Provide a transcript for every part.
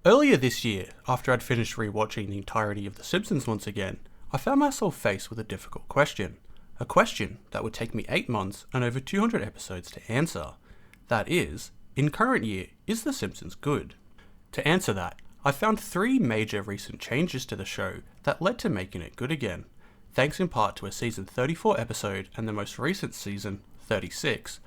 Earlier this year, after I'd finished rewatching the entirety of The Simpsons once again, I found myself faced with a difficult question. A question that would take me 8 months and over 200 episodes to answer. That is, in current year, is The Simpsons good? To answer that, I found 3 major recent changes to the show that led to making it good again, thanks in part to a season 34 episode and the most recent season, 36.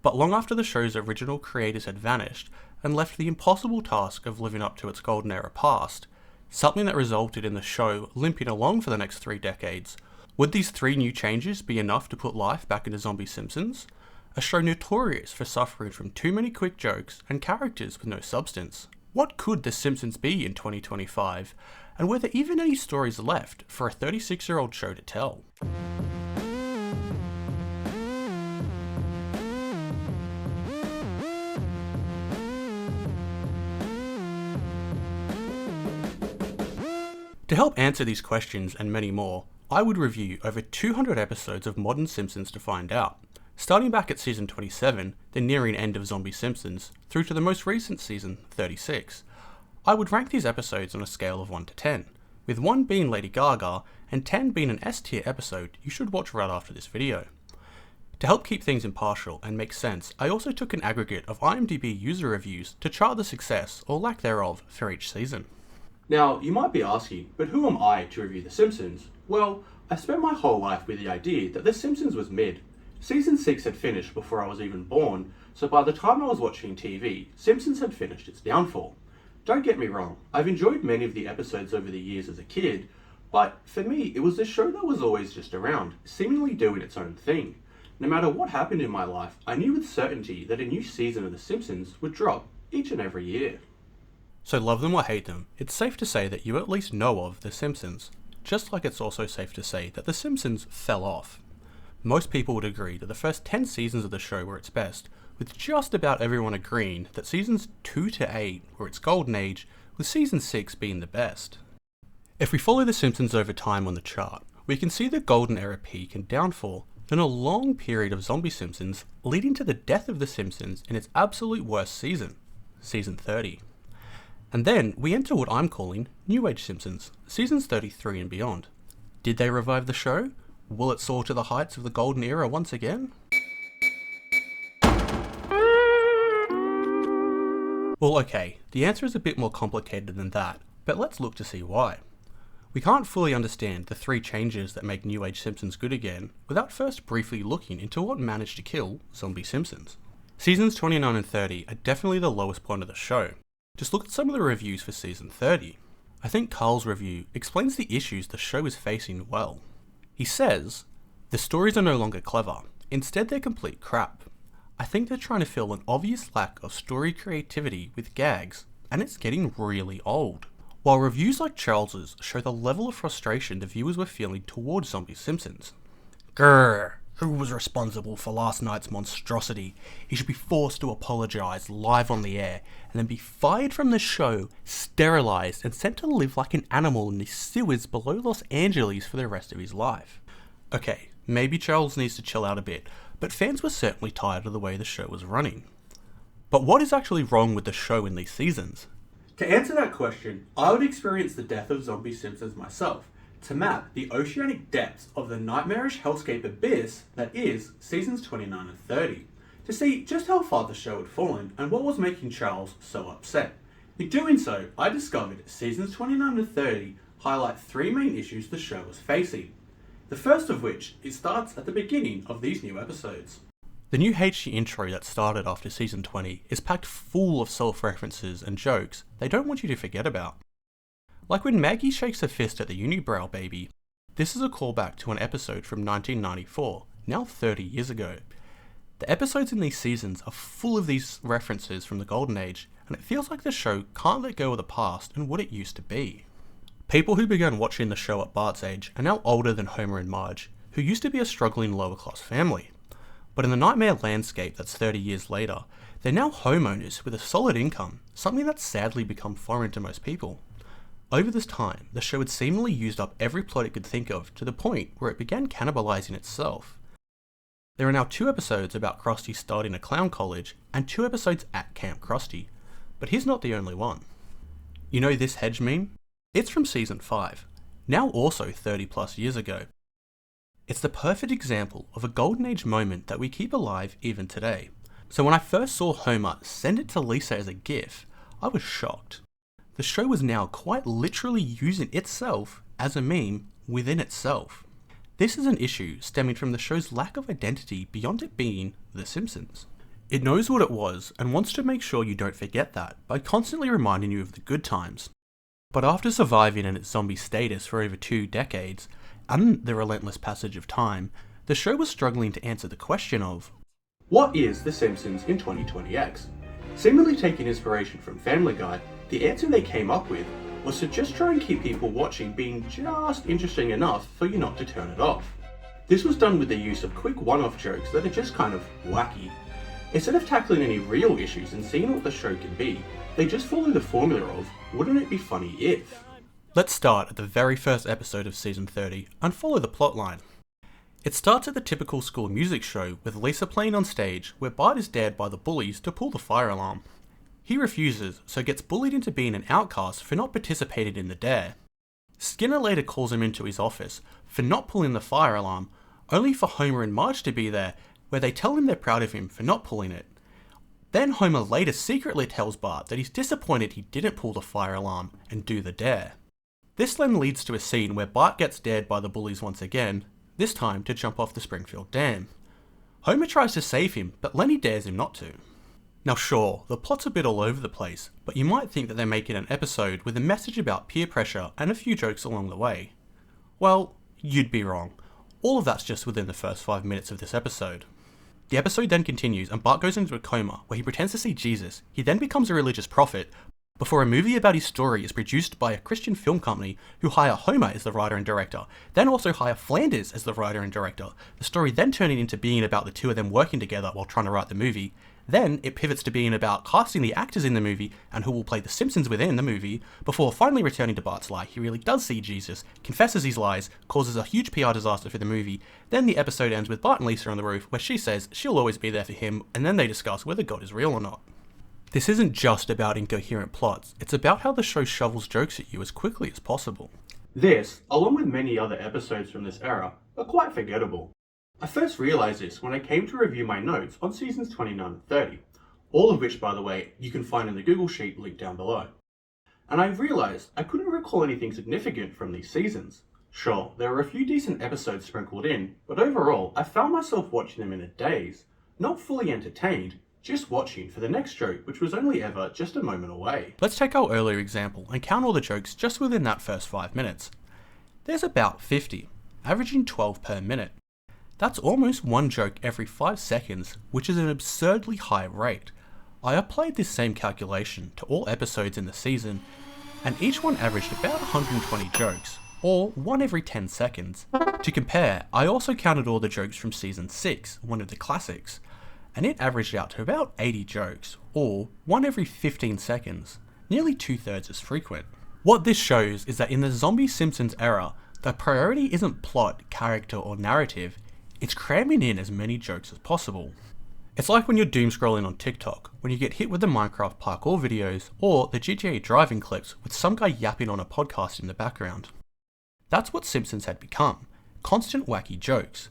But long after the show's original creators had vanished and left the impossible task of living up to its golden era past, something that resulted in the show limping along for the next 3 decades, would these 3 new changes be enough to put life back into Zombie Simpsons? A show notorious for suffering from too many quick jokes and characters with no substance. What could The Simpsons be in 2025? And were there even any stories left for a 36-year-old show to tell? To help answer these questions and many more, I would review over 200 episodes of modern Simpsons to find out, starting back at season 27, the nearing end of Zombie Simpsons, through to the most recent season, 36. I would rank these episodes on a scale of 1 to 10, with 1 being Lady Gaga and 10 being an S-tier episode you should watch right after this video. To help keep things impartial and make sense, I also took an aggregate of IMDb user reviews to chart the success or lack thereof for each season. Now, you might be asking, but who am I to review The Simpsons? Well, I spent my whole life with the idea that The Simpsons was mid. Season 6 had finished before I was even born, so by the time I was watching TV, Simpsons had finished its downfall. Don't get me wrong, I've enjoyed many of the episodes over the years as a kid, but for me, it was a show that was always just around, seemingly doing its own thing. No matter what happened in my life, I knew with certainty that a new season of The Simpsons would drop each and every year. So love them or hate them, it's safe to say that you at least know of The Simpsons, just like it's also safe to say that The Simpsons fell off. Most people would agree that the first 10 seasons of the show were its best, with just about everyone agreeing that seasons 2 to 8 were its golden age, with season 6 being the best. If we follow The Simpsons over time on the chart, we can see the golden era peak and downfall, then a long period of Zombie Simpsons leading to the death of The Simpsons in its absolute worst season, season 30. And then we enter what I'm calling New Age Simpsons, seasons 33 and beyond. Did they revive the show? Will it soar to the heights of the golden era once again? Well, okay, the answer is a bit more complicated than that, but let's look to see why. We can't fully understand the 3 changes that make New Age Simpsons good again without first briefly looking into what managed to kill Zombie Simpsons. Seasons 29 and 30 are definitely the lowest point of the show. Just look at some of the reviews for season 30. I think Carl's review explains the issues the show is facing well. He says, "The stories are no longer clever, instead they're complete crap. I think they're trying to fill an obvious lack of story creativity with gags, and it's getting really old." While reviews like Charles's show the level of frustration the viewers were feeling towards Zombie Simpsons. Grrr, who was responsible for last night's monstrosity? He should be forced to apologise live on the air, and then be fired from the show, sterilised, and sent to live like an animal in the sewers below Los Angeles for the rest of his life. Okay, maybe Charles needs to chill out a bit, but fans were certainly tired of the way the show was running. But what is actually wrong with the show in these seasons? To answer that question, I would experience the death of Zombie Simpsons myself, to map the oceanic depths of the nightmarish hellscape abyss that is seasons 29 and 30, to see just how far the show had fallen and what was making Charles so upset. In doing so, I discovered seasons 29 and 30 highlight 3 main issues the show was facing. The first of which, it starts at the beginning of these new episodes. The new HD intro that started after season 20 is packed full of self-references and jokes they don't want you to forget about. Like when Maggie shakes her fist at the unibrow baby, this is a callback to an episode from 1994, now 30 years ago. The episodes in these seasons are full of these references from the golden age, and it feels like the show can't let go of the past and what it used to be. People who began watching the show at Bart's age are now older than Homer and Marge, who used to be a struggling lower class family. But in the nightmare landscape that's 30 years later, they're now homeowners with a solid income, something that's sadly become foreign to most people. Over this time, the show had seemingly used up every plot it could think of to the point where it began cannibalizing itself. There are now 2 episodes about Krusty starting a clown college and 2 episodes at Camp Krusty, but he's not the only one. You know this hedge meme? It's from season 5, now also 30 plus years ago. It's the perfect example of a golden age moment that we keep alive even today. So when I first saw Homer send it to Lisa as a GIF, I was shocked. The show was now quite literally using itself as a meme within itself. This is an issue stemming from the show's lack of identity beyond it being The Simpsons. It knows what it was and wants to make sure you don't forget that by constantly reminding you of the good times. But after surviving in its zombie status for over 2 decades, and the relentless passage of time, the show was struggling to answer the question of, what is The Simpsons in 2020X? Seemingly taking inspiration from Family Guy, the answer they came up with was to just try and keep people watching being just interesting enough for you not to turn it off. This was done with the use of quick one-off jokes that are just kind of wacky. Instead of tackling any real issues and seeing what the show can be, they just follow the formula of, wouldn't it be funny if? Let's start at the very first episode of season 30 and follow the plotline. It starts at the typical school music show with Lisa playing on stage where Bart is dared by the bullies to pull the fire alarm. He refuses, so gets bullied into being an outcast for not participating in the dare. Skinner later calls him into his office for not pulling the fire alarm, only for Homer and Marge to be there, where they tell him they're proud of him for not pulling it. Then Homer later secretly tells Bart that he's disappointed he didn't pull the fire alarm and do the dare. This then leads to a scene where Bart gets dared by the bullies once again, this time to jump off the Springfield Dam. Homer tries to save him, but Lenny dares him not to. Now sure, the plot's a bit all over the place, but you might think that they're making an episode with a message about peer pressure and a few jokes along the way. Well, you'd be wrong. All of that's just within the first 5 minutes of this episode. The episode then continues and Bart goes into a coma where he pretends to see Jesus. He then becomes a religious prophet before a movie about his story is produced by a Christian film company who hire Homer as the writer and director, then also hire Flanders as the writer and director, the story then turning into being about the two of them working together while trying to write the movie. Then it pivots to being about casting the actors in the movie and who will play the Simpsons within the movie, before finally returning to Bart's lie. He really does see Jesus, confesses his lies, causes a huge PR disaster for the movie. Then the episode ends with Bart and Lisa on the roof where she says she'll always be there for him, and then they discuss whether God is real or not. This isn't just about incoherent plots, it's about how the show shovels jokes at you as quickly as possible. This, along with many other episodes from this era, are quite forgettable. I first realised this when I came to review my notes on seasons 29 and 30, all of which, by the way, you can find in the Google Sheet linked down below. And I realised I couldn't recall anything significant from these seasons. Sure, there were a few decent episodes sprinkled in, but overall I found myself watching them in a daze, not fully entertained, just watching for the next joke, which was only ever just a moment away. Let's take our earlier example and count all the jokes just within that first 5 minutes. There's about 50, averaging 12 per minute. That's almost one joke every 5 seconds, which is an absurdly high rate. I applied this same calculation to all episodes in the season, and each one averaged about 120 jokes, or one every 10 seconds. To compare, I also counted all the jokes from season 6, one of the classics, and it averaged out to about 80 jokes, or one every 15 seconds, nearly 2/3 as frequent. What this shows is that in the zombie Simpsons era, the priority isn't plot, character, or narrative, it's cramming in as many jokes as possible. It's like when you're doom scrolling on TikTok, when you get hit with the Minecraft parkour videos, or the GTA driving clips with some guy yapping on a podcast in the background. That's what Simpsons had become, constant wacky jokes.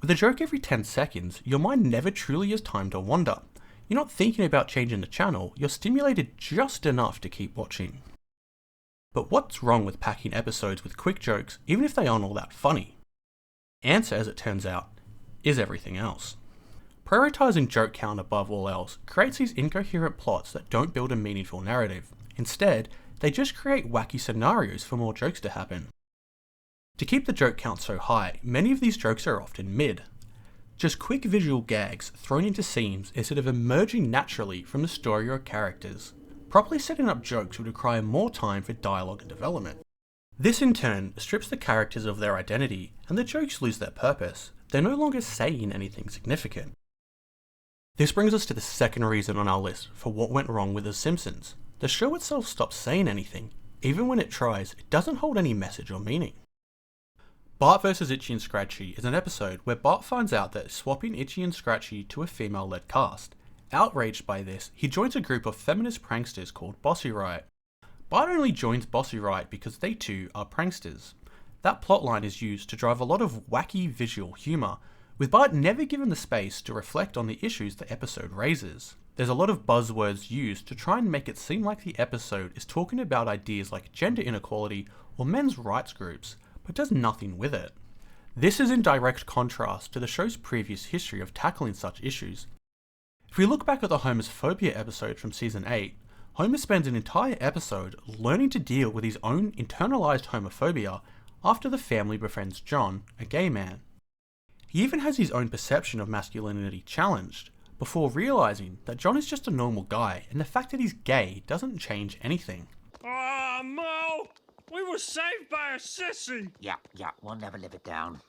With a joke every 10 seconds, your mind never truly has time to wander. You're not thinking about changing the channel, you're stimulated just enough to keep watching. But what's wrong with packing episodes with quick jokes, even if they aren't all that funny? Answer, as it turns out, is everything else. Prioritizing joke count above all else creates these incoherent plots that don't build a meaningful narrative. Instead, they just create wacky scenarios for more jokes to happen. To keep the joke count so high, many of these jokes are often mid. Just quick visual gags thrown into scenes instead of emerging naturally from the story or characters. Properly setting up jokes would require more time for dialogue and development. This in turn strips the characters of their identity, and the jokes lose their purpose. They're no longer saying anything significant. This brings us to the second reason on our list for what went wrong with The Simpsons. The show itself stops saying anything. Even when it tries, it doesn't hold any message or meaning. Bart vs. Itchy and Scratchy is an episode where Bart finds out that swapping Itchy and Scratchy to a female-led cast. Outraged by this, he joins a group of feminist pranksters called Bossy Riot. Bart only joins Bossy Right because they two are pranksters. That plotline is used to drive a lot of wacky visual humour, with Bart never given the space to reflect on the issues the episode raises. There's a lot of buzzwords used to try and make it seem like the episode is talking about ideas like gender inequality or men's rights groups, but does nothing with it. This is in direct contrast to the show's previous history of tackling such issues. If we look back at the Homer's Phobia episode from season 8, Homer spends an entire episode learning to deal with his own internalized homophobia after the family befriends John, a gay man. He even has his own perception of masculinity challenged, before realizing that John is just a normal guy and the fact that he's gay doesn't change anything. Ah, Mo! We were saved by a sissy! Yeah, we'll never live it down.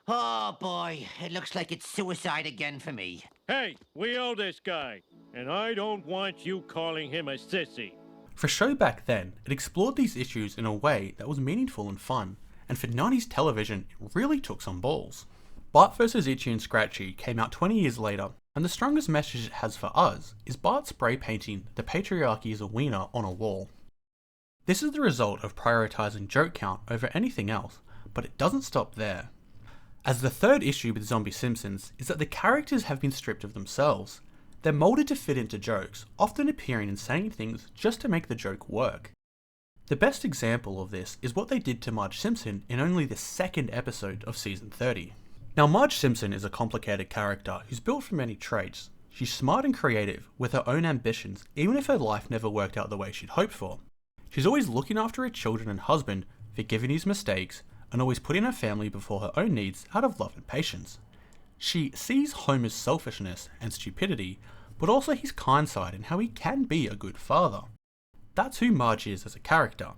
Oh boy, it looks like it's suicide again for me. Hey, we owe this guy, and I don't want you calling him a sissy. For a show back then, it explored these issues in a way that was meaningful and fun, and for 90s television, it really took some balls. Bart vs. Itchy and Scratchy came out 20 years later, and the strongest message it has for us is Bart spray painting the patriarchy is a wiener on a wall. This is the result of prioritizing joke count over anything else, but it doesn't stop there. As the third issue with Zombie Simpsons is that the characters have been stripped of themselves. They're molded to fit into jokes, often appearing and saying things just to make the joke work. The best example of this is what they did to Marge Simpson in only the second episode of season 30. Now Marge Simpson is a complicated character who's built from many traits. She's smart and creative, with her own ambitions, even if her life never worked out the way she'd hoped for. She's always looking after her children and husband, forgiving his mistakes, and always putting her family before her own needs out of love and patience. She sees Homer's selfishness and stupidity, but also his kind side and how he can be a good father. That's who Marge is as a character.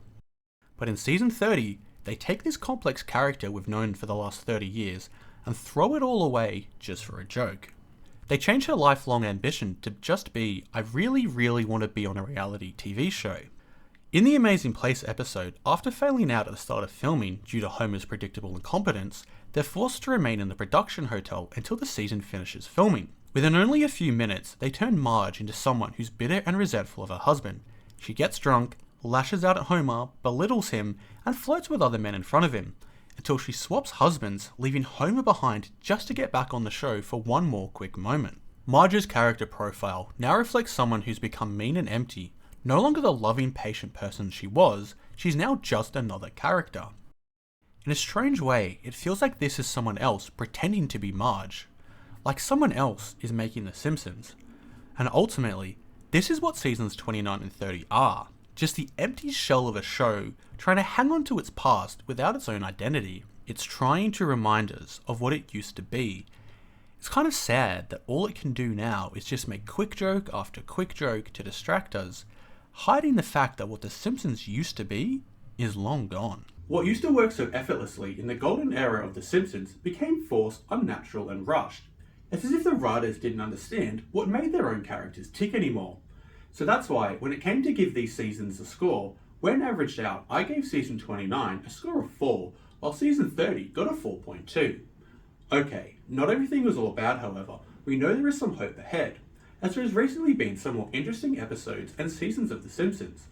But in season 30, they take this complex character we've known for the last 30 years and throw it all away just for a joke. They change her lifelong ambition to just be, I really want to be on a reality TV show. In the Amazing Place episode, after failing out at the start of filming due to Homer's predictable incompetence, they're forced to remain in the production hotel until the season finishes filming. Within only a few minutes, they turn Marge into someone who's bitter and resentful of her husband. She gets drunk, lashes out at Homer, belittles him, and flirts with other men in front of him, until she swaps husbands, leaving Homer behind just to get back on the show for one more quick moment. Marge's character profile now reflects someone who's become mean and empty. No longer the loving, patient person she was, she's now just another character. In a strange way, it feels like this is someone else pretending to be Marge. Like someone else is making The Simpsons. And ultimately, this is what seasons 29 and 30 are. Just the empty shell of a show trying to hang on to its past without its own identity. It's trying to remind us of what it used to be. It's kind of sad that all it can do now is just make quick joke after quick joke to distract us, hiding the fact that what The Simpsons used to be is long gone. What used to work so effortlessly in the golden era of The Simpsons became forced, unnatural and rushed. It's as if the writers didn't understand what made their own characters tick anymore. So that's why, when it came to give these seasons a score, when averaged out, I gave season 29 a score of 4, while season 30 got a 4.2. Okay, not everything was all bad, however. We know there is some hope ahead, as there has recently been some more interesting episodes and seasons of The Simpsons.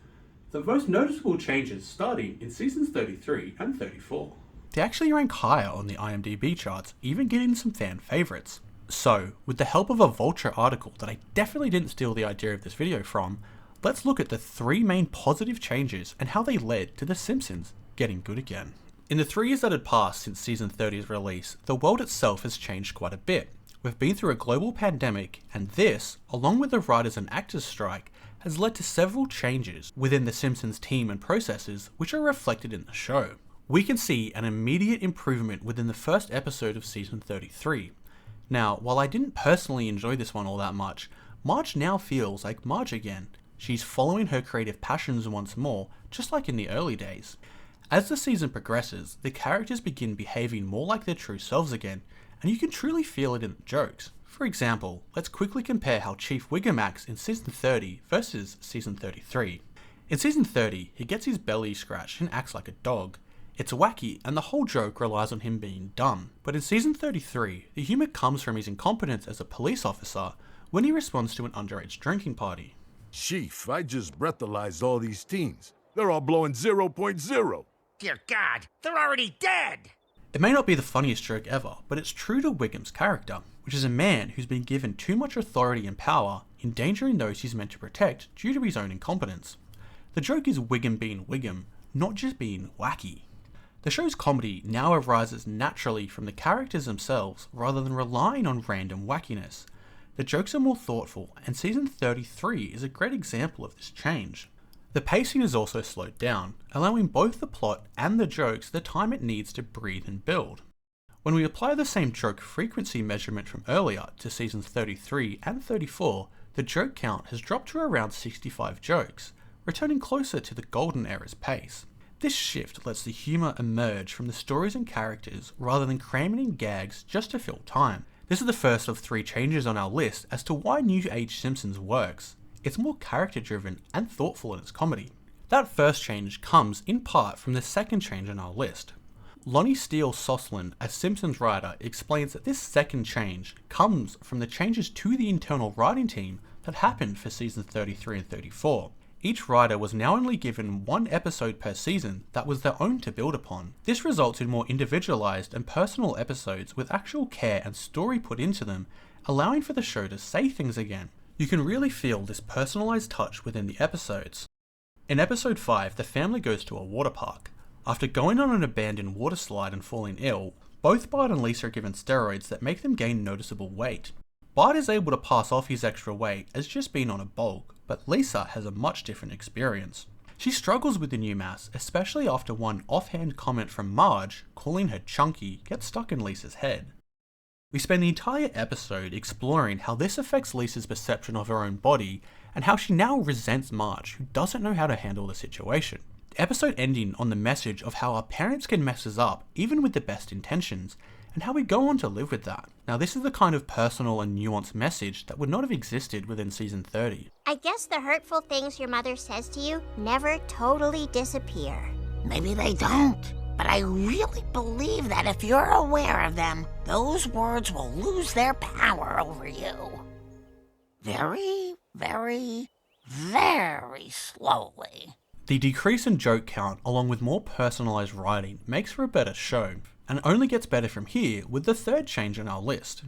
The most noticeable changes starting in seasons 33 and 34. They actually rank higher on the IMDb charts, even getting some fan favourites. So, with the help of a Vulture article that I definitely didn't steal the idea of this video from, let's look at the 3 main positive changes and how they led to The Simpsons getting good again. In the 3 years that had passed since season 30's release, the world itself has changed quite a bit. We've been through a global pandemic, and this, along with the writers and actors strike, has led to several changes within The Simpsons team and processes which are reflected in the show. We can see an immediate improvement within the first episode of season 33. Now, while I didn't personally enjoy this one all that much, Marge now feels like Marge again. She's following her creative passions once more, just like in the early days. As the season progresses, the characters begin behaving more like their true selves again, and you can truly feel it in the jokes. For example, let's quickly compare how Chief Wiggum acts in season 30 versus season 33. In season 30, he gets his belly scratched and acts like a dog. It's wacky, and the whole joke relies on him being dumb. But in season 33, the humour comes from his incompetence as a police officer when he responds to an underage drinking party. Chief, I just breathalyzed all these teens. They're all blowing 0.0. Dear God, they're already dead! It may not be the funniest joke ever, but it's true to Wiggum's character, which is a man who's been given too much authority and power, endangering those he's meant to protect due to his own incompetence. The joke is Wiggum being Wiggum, not just being wacky. The show's comedy now arises naturally from the characters themselves rather than relying on random wackiness. The jokes are more thoughtful, and season 33 is a great example of this change. The pacing is also slowed down, allowing both the plot and the jokes the time it needs to breathe and build. When we apply the same joke frequency measurement from earlier to seasons 33 and 34, the joke count has dropped to around 65 jokes, returning closer to the golden era's pace. This shift lets the humour emerge from the stories and characters rather than cramming in gags just to fill time. This is the first of 3 changes on our list as to why New Age Simpsons works. It's more character driven and thoughtful in its comedy. That first change comes in part from the second change on our list. Lonnie Steele Soslin, a Simpsons writer, explains that this second change comes from the changes to the internal writing team that happened for seasons 33 and 34. Each writer was now only given 1 episode per season that was their own to build upon. This results in more individualized and personal episodes with actual care and story put into them, allowing for the show to say things again. You can really feel this personalized touch within the episodes. In episode 5, the family goes to a water park. After going on an abandoned water slide and falling ill, both Bart and Lisa are given steroids that make them gain noticeable weight. Bart is able to pass off his extra weight as just being on a bulk, but Lisa has a much different experience. She struggles with the new mass, especially after one offhand comment from Marge, calling her chunky, gets stuck in Lisa's head. We spend the entire episode exploring how this affects Lisa's perception of her own body, and how she now resents Marge, who doesn't know how to handle the situation. The episode ending on the message of how our parents can mess us up, even with the best intentions, and how we go on to live with that. Now this is the kind of personal and nuanced message that would not have existed within season 30. I guess the hurtful things your mother says to you never totally disappear. Maybe they don't, but I really believe that if you're aware of them, those words will lose their power over you. Very, very, very slowly. The decrease in joke count, along with more personalised writing, makes for a better show, and only gets better from here with the third change on our list.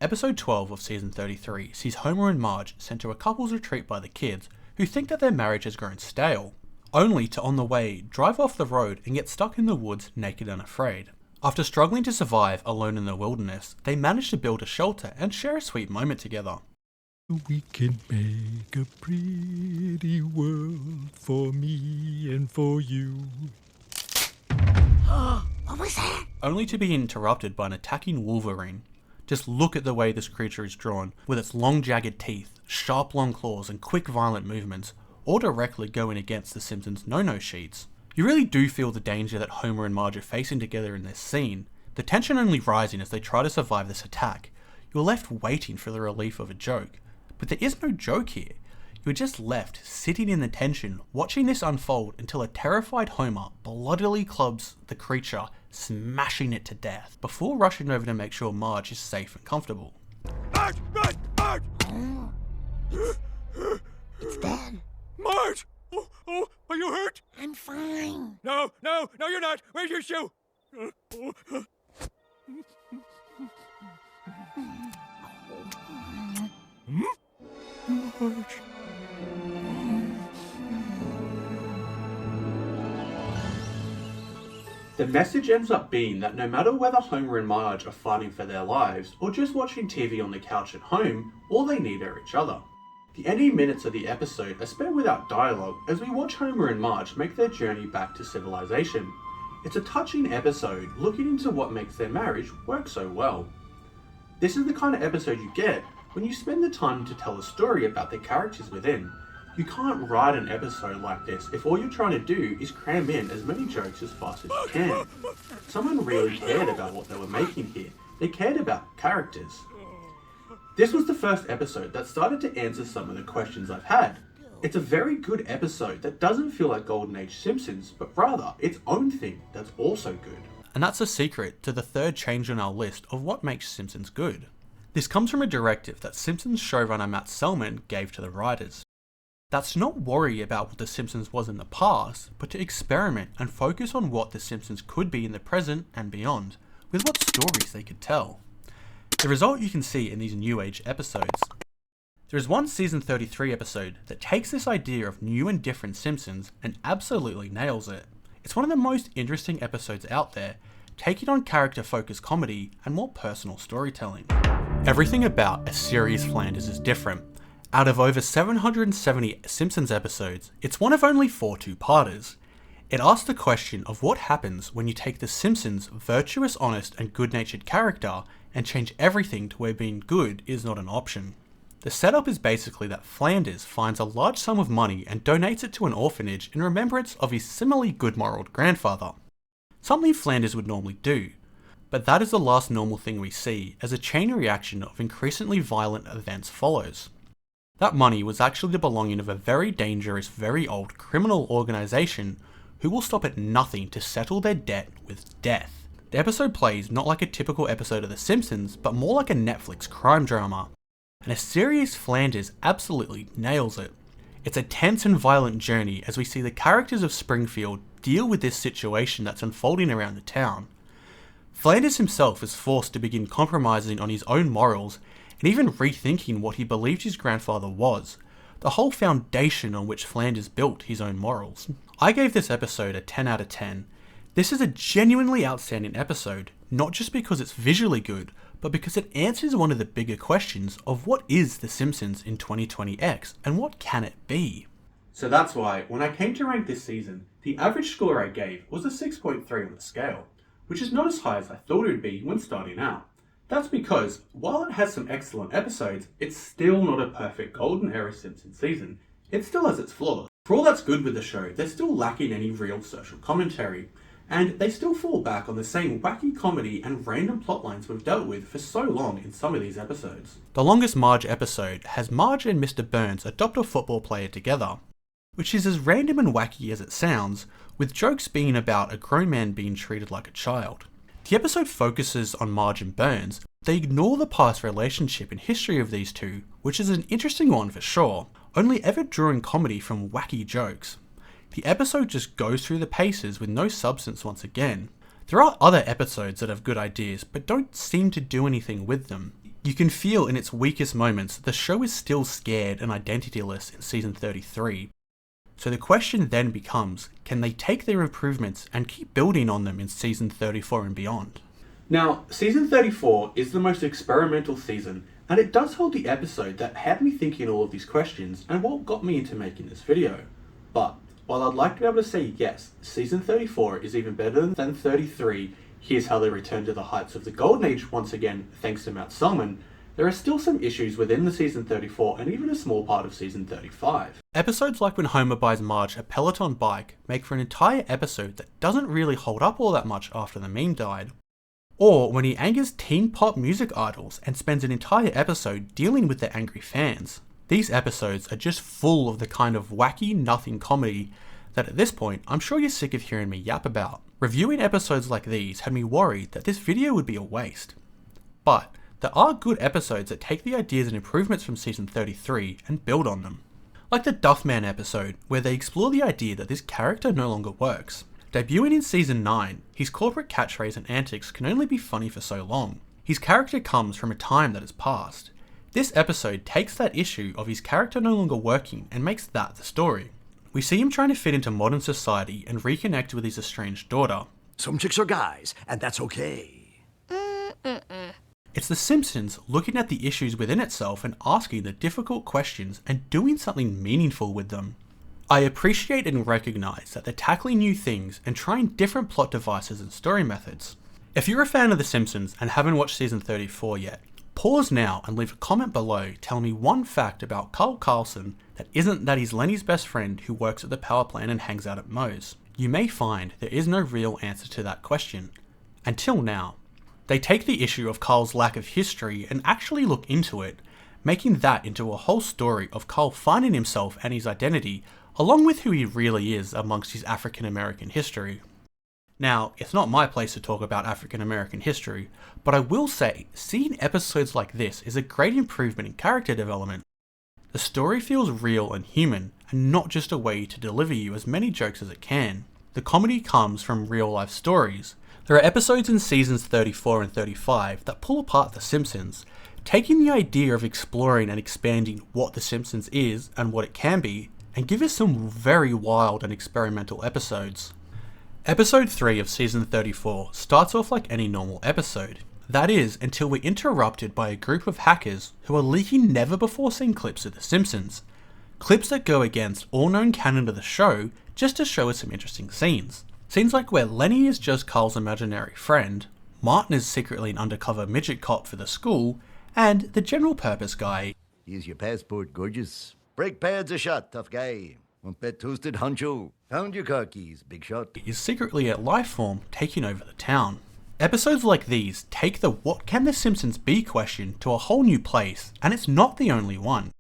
Episode 12 of season 33 sees Homer and Marge sent to a couple's retreat by the kids, who think that their marriage has grown stale, only to on the way drive off the road and get stuck in the woods naked and afraid. After struggling to survive alone in the wilderness, they manage to build a shelter and share a sweet moment together. We can make a pretty world for me and for you. What was that? Only to be interrupted by an attacking Wolverine. Just look at the way this creature is drawn, with its long jagged teeth, sharp long claws and quick violent movements, all directly going against the Simpsons' no-no sheets. You really do feel the danger that Homer and Marge are facing together in this scene, the tension only rising as they try to survive this attack. You're left waiting for the relief of a joke. But there is no joke here. You're just left sitting in the tension, watching this unfold until a terrified Homer bloodily clubs the creature, smashing it to death, before rushing over to make sure Marge is safe and comfortable. Marge! Marge! Marge! Oh, it's dead. Marge! Oh, are you hurt? I'm fine. No, you're not. Where's your shoe? Marge. The message ends up being that no matter whether Homer and Marge are fighting for their lives or just watching TV on the couch at home, all they need are each other. The ending minutes of the episode are spent without dialogue as we watch Homer and Marge make their journey back to civilization. It's a touching episode looking into what makes their marriage work so well. This is the kind of episode you get when you spend the time to tell a story about the characters within. You can't write an episode like this if all you're trying to do is cram in as many jokes as fast as you can. Someone really cared about what they were making here. They cared about characters. This was the first episode that started to answer some of the questions I've had. It's a very good episode that doesn't feel like Golden Age Simpsons, but rather its own thing that's also good. And that's a secret to the third change on our list of what makes Simpsons good. This comes from a directive that Simpsons showrunner Matt Selman gave to the writers. That's to not worry about what The Simpsons was in the past, but to experiment and focus on what The Simpsons could be in the present and beyond, with what stories they could tell. The result you can see in these New Age episodes. There is one season 33 episode that takes this idea of new and different Simpsons and absolutely nails it. It's one of the most interesting episodes out there, taking on character-focused comedy and more personal storytelling. Everything about A Serious Flanders is different. Out of over 770 Simpsons episodes, it's one of only 4 two-parters. It asks the question of what happens when you take the Simpsons' virtuous, honest, and good-natured character and change everything to where being good is not an option. The setup is basically that Flanders finds a large sum of money and donates it to an orphanage in remembrance of his similarly good-moraled grandfather. Something Flanders would normally do, but that is the last normal thing we see as a chain reaction of increasingly violent events follows. That money was actually the belonging of a very dangerous, very old criminal organisation who will stop at nothing to settle their debt with death. The episode plays not like a typical episode of The Simpsons, but more like a Netflix crime drama. And A Serious Flanders absolutely nails it. It's a tense and violent journey as we see the characters of Springfield deal with this situation that's unfolding around the town. Flanders himself is forced to begin compromising on his own morals and even rethinking what he believed his grandfather was, the whole foundation on which Flanders built his own morals. I gave this episode a 10 out of 10. This is a genuinely outstanding episode, not just because it's visually good, but because it answers one of the bigger questions of what is The Simpsons in 2020X and what can it be? So that's why, when I came to rank this season, the average score I gave was a 6.3 on the scale, which is not as high as I thought it would be when starting out. That's because, while it has some excellent episodes, it's still not a perfect golden era Simpsons season. It still has its flaws. For all that's good with the show, they're still lacking any real social commentary, and they still fall back on the same wacky comedy and random plotlines we've dealt with for so long in some of these episodes. The longest Marge episode has Marge and Mr. Burns adopt a football player together, which is as random and wacky as it sounds, with jokes being about a grown man being treated like a child. The episode focuses on Marge and Burns. They ignore the past relationship and history of these two, which is an interesting one for sure, only ever drawing comedy from wacky jokes. The episode just goes through the paces with no substance once again. There are other episodes that have good ideas, but don't seem to do anything with them. You can feel in its weakest moments that the show is still scared and identityless in season 33. So the question then becomes, can they take their improvements and keep building on them in season 34 and beyond? Now, season 34 is the most experimental season, and it does hold the episode that had me thinking all of these questions and what got me into making this video. But while I'd like to be able to say yes, season 34 is even better than 33, here's how they return to the heights of the Golden Age once again thanks to Matt Selman, there are still some issues within the season 34 and even a small part of season 35. Episodes like when Homer buys Marge a Peloton bike make for an entire episode that doesn't really hold up all that much after the meme died. Or when he angers teen pop music idols and spends an entire episode dealing with their angry fans. These episodes are just full of the kind of wacky nothing comedy that at this point I'm sure you're sick of hearing me yap about. Reviewing episodes like these had me worried that this video would be a waste. But there are good episodes that take the ideas and improvements from season 33 and build on them. Like the Duffman episode, where they explore the idea that this character no longer works. Debuting in season 9, his corporate catchphrase and antics can only be funny for so long. His character comes from a time that has passed. This episode takes that issue of his character no longer working and makes that the story. We see him trying to fit into modern society and reconnect with his estranged daughter. Some chicks are guys, and that's okay. It's The Simpsons looking at the issues within itself and asking the difficult questions and doing something meaningful with them. I appreciate and recognise that they're tackling new things and trying different plot devices and story methods. If you're a fan of The Simpsons and haven't watched season 34 yet, pause now and leave a comment below telling me one fact about Carl Carlson that isn't that he's Lenny's best friend who works at the power plant and hangs out at Moe's. You may find there is no real answer to that question. Until now. They take the issue of Carl's lack of history and actually look into it, making that into a whole story of Carl finding himself and his identity, along with who he really is amongst his African American history. Now, it's not my place to talk about African American history, but I will say, seeing episodes like this is a great improvement in character development. The story feels real and human, and not just a way to deliver you as many jokes as it can. The comedy comes from real life stories. There are episodes in seasons 34 and 35 that pull apart The Simpsons, taking the idea of exploring and expanding what The Simpsons is and what it can be, and give us some very wild and experimental episodes. Episode 3 of season 34 starts off like any normal episode. That is, until we're interrupted by a group of hackers who are leaking never before seen clips of The Simpsons. Clips that go against all known canon of the show just to show us some interesting scenes. Scenes like where Lenny is just Carl's imaginary friend, Martin is secretly an undercover midget cop for the school, and the general purpose guy. Here's your passport, gorgeous. Brake pads a shot, tough guy. Want that toasted honcho? Found your car keys, big shot. Is secretly at Lifeform taking over the town. Episodes like these take the what can the Simpsons be question to a whole new place, and it's not the only one.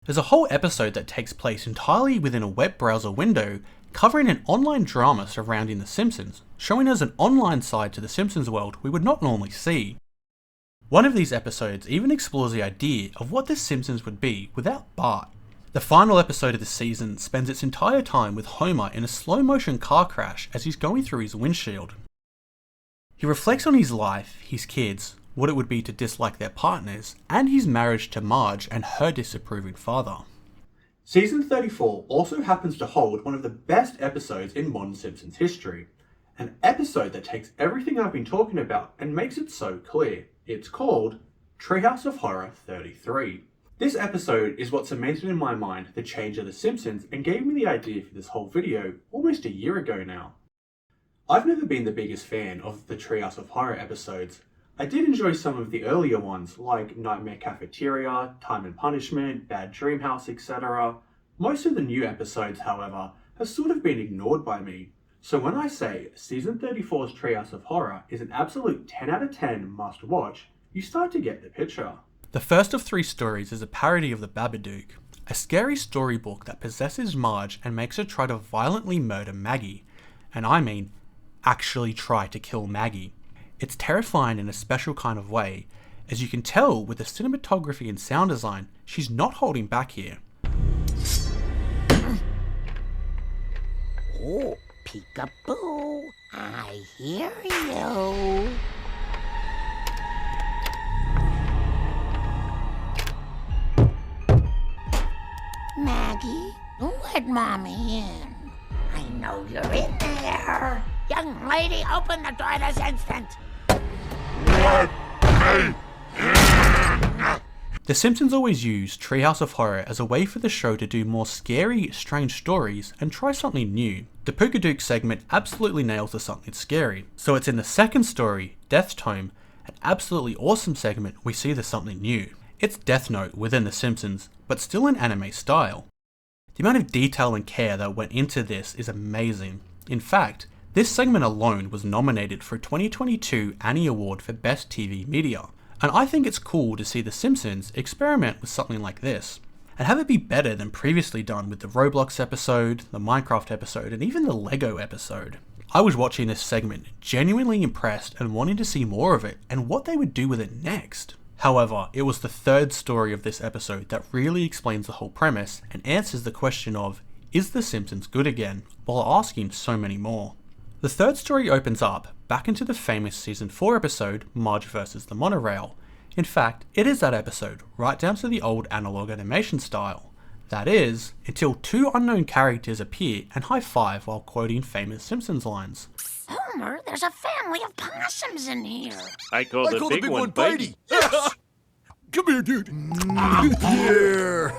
There's a whole episode that takes place entirely within a web browser window covering an online drama surrounding The Simpsons, showing us an online side to The Simpsons world we would not normally see. One of these episodes even explores the idea of what The Simpsons would be without Bart. The final episode of the season spends its entire time with Homer in a slow motion car crash as he's going through his windshield. He reflects on his life, his kids, what it would be to dislike their partners, and his marriage to Marge and her disapproving father. Season 34 also happens to hold one of the best episodes in modern Simpsons history. An episode that takes everything I've been talking about and makes it so clear. It's called Treehouse of Horror 33. This episode is what cemented in my mind the change of The Simpsons and gave me the idea for this whole video almost a year ago now. I've never been the biggest fan of the Treehouse of Horror episodes. I did enjoy some of the earlier ones like Nightmare Cafeteria, Time and Punishment, Bad Dream House, etc. Most of the new episodes, however, have sort of been ignored by me. So when I say Season 34's Treehouse of Horror is an absolute 10 out of 10 must watch, you start to get the picture. The first of 3 stories is a parody of The Babadook, a scary storybook that possesses Marge and makes her try to violently murder Maggie. And I mean, actually try to kill Maggie. It's terrifying in a special kind of way. As you can tell with the cinematography and sound design, she's not holding back here. Oh, peekaboo, I hear you. Maggie, let Mommy in. I know you're in there. Young lady, open the door this instant. The Simpsons always use Treehouse of Horror as a way for the show to do more scary, strange stories and try something new. The Pookadook segment absolutely nails the something scary, so it's in the second story, Death Tome, an absolutely awesome segment we see the something new. It's Death Note within The Simpsons, but still in anime style. The amount of detail and care that went into this is amazing. In fact, this segment alone was nominated for a 2022 Annie Award for Best TV Media, and I think it's cool to see The Simpsons experiment with something like this, and have it be better than previously done with the Roblox episode, the Minecraft episode, and even the Lego episode. I was watching this segment genuinely impressed and wanting to see more of it and what they would do with it next. However, it was the third story of this episode that really explains the whole premise and answers the question of, is The Simpsons good again, while asking so many more. The third story opens up back into the famous season 4 episode, Marge vs. the Monorail. In fact, it is that episode, right down to the old analog animation style. That is, until 2 unknown characters appear and high-five while quoting famous Simpsons lines. Homer, there's a family of possums in here. I call the big one Bitey. Yes! Come here, dude. Yeah.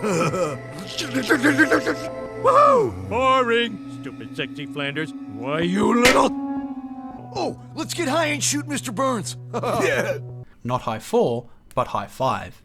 Woohoo! Boring! Stupid sexy Flanders. Why, you little... Oh, let's get high and shoot Mr. Burns. Yeah. Not high 4, but high 5.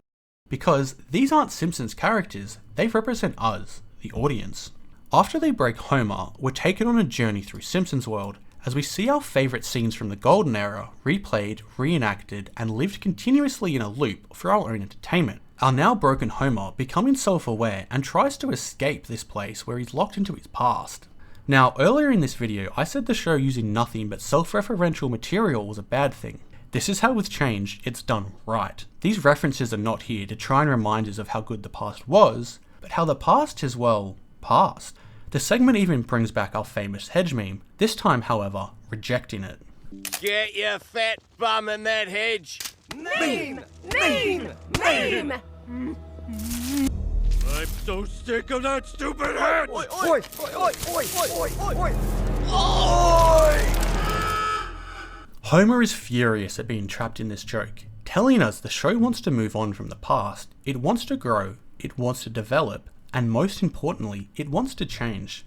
Because these aren't Simpsons characters, they represent us, the audience. After they break Homer, we're taken on a journey through Simpsons world as we see our favourite scenes from the golden era replayed, reenacted, and lived continuously in a loop for our own entertainment. Our now broken Homer becoming self-aware and tries to escape this place where he's locked into his past. Now, earlier in this video, I said the show using nothing but self-referential material was a bad thing. This is how with change, it's done right. These references are not here to try and remind us of how good the past was, but how the past is, well, past. The segment even brings back our famous hedge meme, this time, however, rejecting it. Get your fat bum in that hedge. Meme! Meme! Meme! I'm so sick of that stupid hat! Oi, oi, oi, oi, oi, oi, oi! Homer is furious at being trapped in this joke, telling us the show wants to move on from the past, it wants to grow, it wants to develop, and most importantly, it wants to change.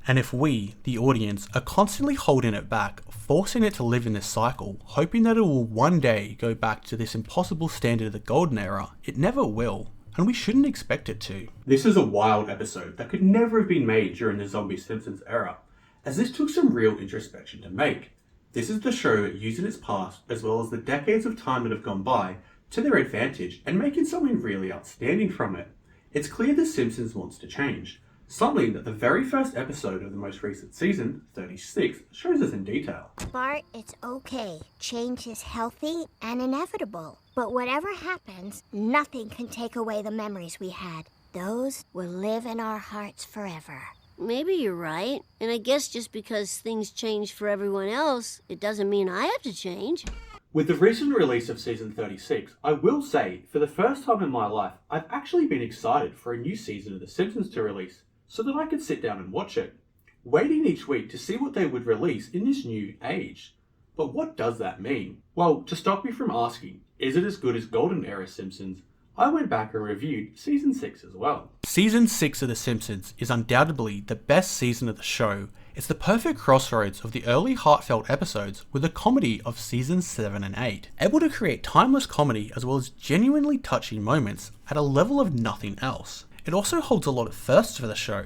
And if we, the audience, are constantly holding it back, forcing it to live in this cycle, hoping that it will one day go back to this impossible standard of the golden era, it never will, and we shouldn't expect it to. This is a wild episode that could never have been made during the Zombie Simpsons era, as this took some real introspection to make. This is the show using its past, as well as the decades of time that have gone by, to their advantage and making something really outstanding from it. It's clear The Simpsons wants to change, something that the very first episode of the most recent season, 36, shows us in detail. Bart, it's okay. Change is healthy and inevitable. But whatever happens, nothing can take away the memories we had. Those will live in our hearts forever. Maybe you're right. And I guess just because things change for everyone else, it doesn't mean I have to change. With the recent release of season 36, I will say, for the first time in my life, I've actually been excited for a new season of The Simpsons to release, so that I could sit down and watch it, waiting each week to see what they would release in this new age. But what does that mean? Well, to stop me from asking, is it as good as Golden Era Simpsons, I went back and reviewed Season 6 as well. Season 6 of The Simpsons is undoubtedly the best season of the show. It's the perfect crossroads of the early heartfelt episodes with the comedy of Seasons 7 and 8, able to create timeless comedy as well as genuinely touching moments at a level of nothing else. It also holds a lot of firsts for the show.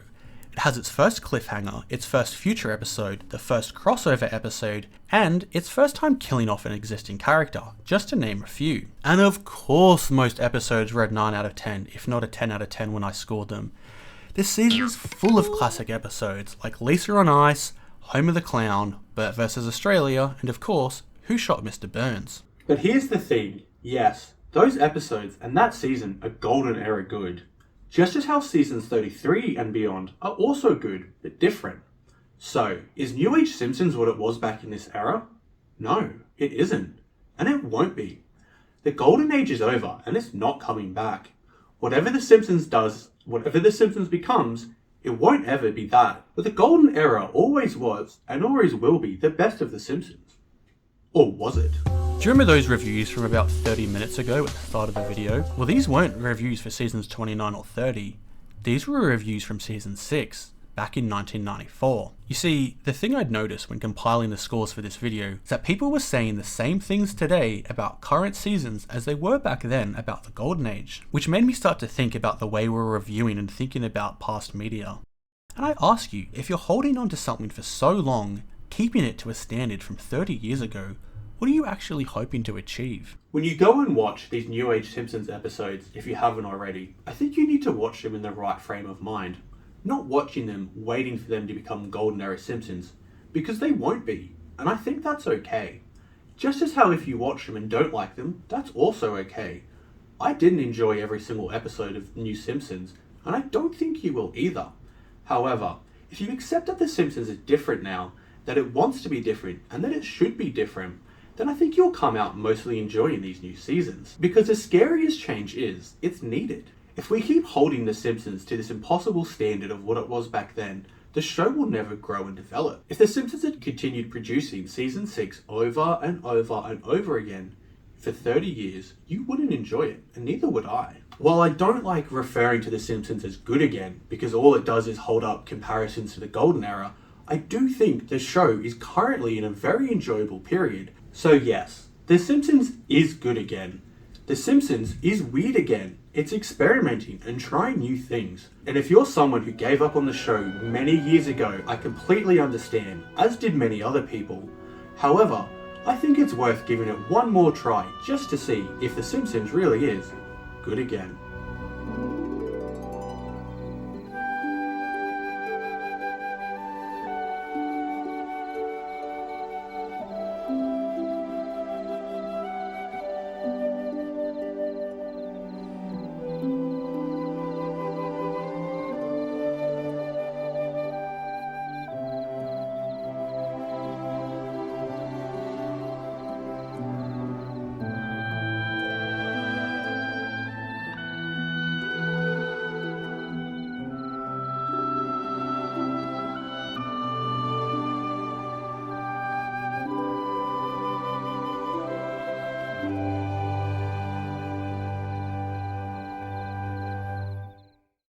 It has its first cliffhanger, its first future episode, the first crossover episode, and its first time killing off an existing character, just to name a few. And of course most episodes were a 9 out of 10, if not a 10 out of 10 when I scored them. This season is full of classic episodes like Lisa on Ice, Homer the Clown, Bert vs Australia, and of course, Who Shot Mr. Burns? But here's the thing, yes, those episodes and that season are golden era good. Just as how seasons 33 and beyond are also good, but different. So, is New Age Simpsons what it was back in this era? No, it isn't. And it won't be. The golden age is over, and it's not coming back. Whatever The Simpsons does, whatever The Simpsons becomes, it won't ever be that. But the golden era always was, and always will be, the best of The Simpsons. Or was it? Do you remember those reviews from about 30 minutes ago at the start of the video? Well, these weren't reviews for seasons 29 or 30. These were reviews from season 6, back in 1994. You see, the thing I'd noticed when compiling the scores for this video is that people were saying the same things today about current seasons as they were back then about the Golden Age, which made me start to think about the way we're reviewing and thinking about past media. And I ask you, if you're holding on to something for so long, keeping it to a standard from 30 years ago, what are you actually hoping to achieve? When you go and watch these New Age Simpsons episodes, if you haven't already, I think you need to watch them in the right frame of mind. Not watching them, waiting for them to become Golden Era Simpsons, because they won't be, and I think that's okay. Just as how if you watch them and don't like them, that's also okay. I didn't enjoy every single episode of New Simpsons, and I don't think you will either. However, if you accept that The Simpsons is different now, that it wants to be different, and that it should be different, then I think you'll come out mostly enjoying these new seasons. Because as scary as change is, it's needed. If we keep holding The Simpsons to this impossible standard of what it was back then, the show will never grow and develop. If The Simpsons had continued producing season 6 over and over and over again for 30 years, you wouldn't enjoy it, and neither would I. While I don't like referring to The Simpsons as good again, because all it does is hold up comparisons to the Golden Era, I do think the show is currently in a very enjoyable period. So yes, The Simpsons is good again. The Simpsons is weird again. It's experimenting and trying new things. And if you're someone who gave up on the show many years ago, I completely understand, as did many other people. However, I think it's worth giving it one more try just to see if The Simpsons really is good again.